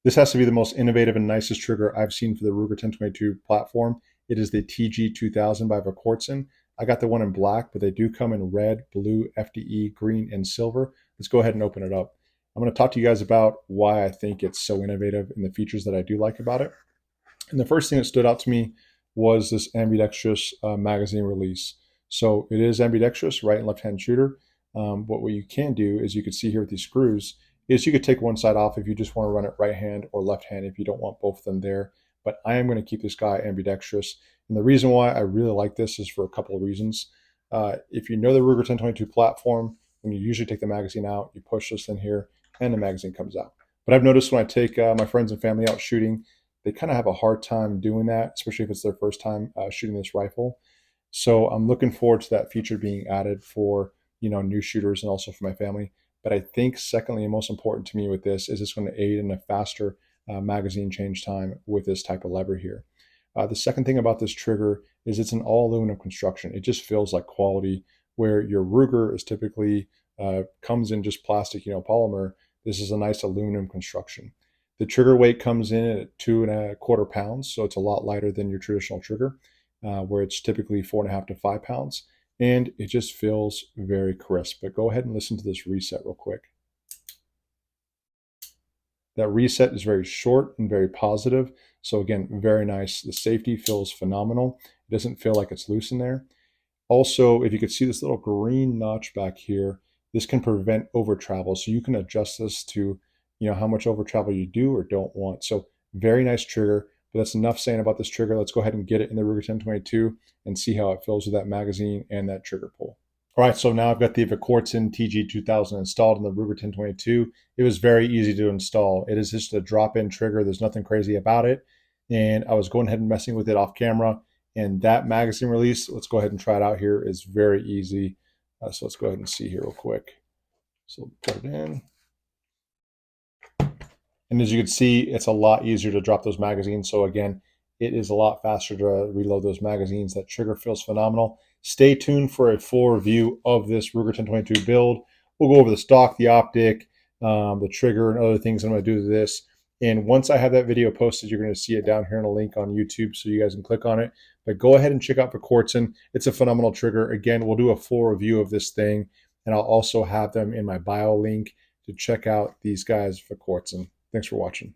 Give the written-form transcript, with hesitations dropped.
This has to be the most innovative and nicest trigger I've seen for the Ruger 1022 platform. It is the TG2000 by volquartsen. I got the one in black, but they do come in red, blue, FDE, green, and silver. Let's go ahead and open it up. I'm going to talk to you guys about why I think it's so innovative and the features that I do like about it. And the first thing that stood out to me was this Ambidextrous Magazine release. So it is ambidextrous, right and left-hand shooter. But what you can do is you can see here with these screws is you could take one side off if you just want to run it right hand or left hand if you don't want both of them there. But I am going to keep this guy ambidextrous. And the reason why I really like this is for a couple of reasons. If you know the Ruger 1022 platform, when you usually take the magazine out, you push this in here and the magazine comes out. But I've noticed when I take my friends and family out shooting, they kind of have a hard time doing that, especially if it's their first time shooting this rifle. So I'm looking forward to that feature being added for new shooters and also for my family. But I think secondly and most important to me with this is it's going to aid in a faster magazine change time with this type of lever here. The second thing about this trigger is it's an all aluminum construction. It just feels like quality, where your Ruger is typically comes in just plastic, polymer. This is a nice aluminum construction. The trigger weight comes in at 2.25 pounds, so it's a lot lighter than your traditional trigger, where it's typically 4.5 to 5 pounds. And it just feels very crisp. But go ahead and listen to this reset real quick. That reset is very short and very positive. So again, very nice. The safety feels phenomenal. It doesn't feel like it's loose in there. Also, if you could see this little green notch back here, this can prevent over travel. So you can adjust this to how much over travel you do or don't want. So very nice trigger. But that's enough saying about this trigger. Let's go ahead and get it in the Ruger 1022 and see how it feels with that magazine and that trigger pull. All right, so now I've got the volquartsen TG2000 installed in the Ruger 1022. It was very easy to install. It is just a drop-in trigger. There's nothing crazy about it. And I was going ahead and messing with it off camera. And that magazine release, let's go ahead and try it out here, is very easy. So let's go ahead and see here real quick. So put it in. And as you can see, it's a lot easier to drop those magazines. So again, it is a lot faster to reload those magazines. That trigger feels phenomenal. Stay tuned for a full review of this Ruger 1022 build. We'll go over the stock, the optic, the trigger, and other things I'm going to do to this. And once I have that video posted, you're going to see it down here in a link on YouTube so you guys can click on it. But go ahead and check out volquartsen. It's a phenomenal trigger. Again, we'll do a full review of this thing, and I'll also have them in my bio link to check out these guys volquartsen. Thanks for watching.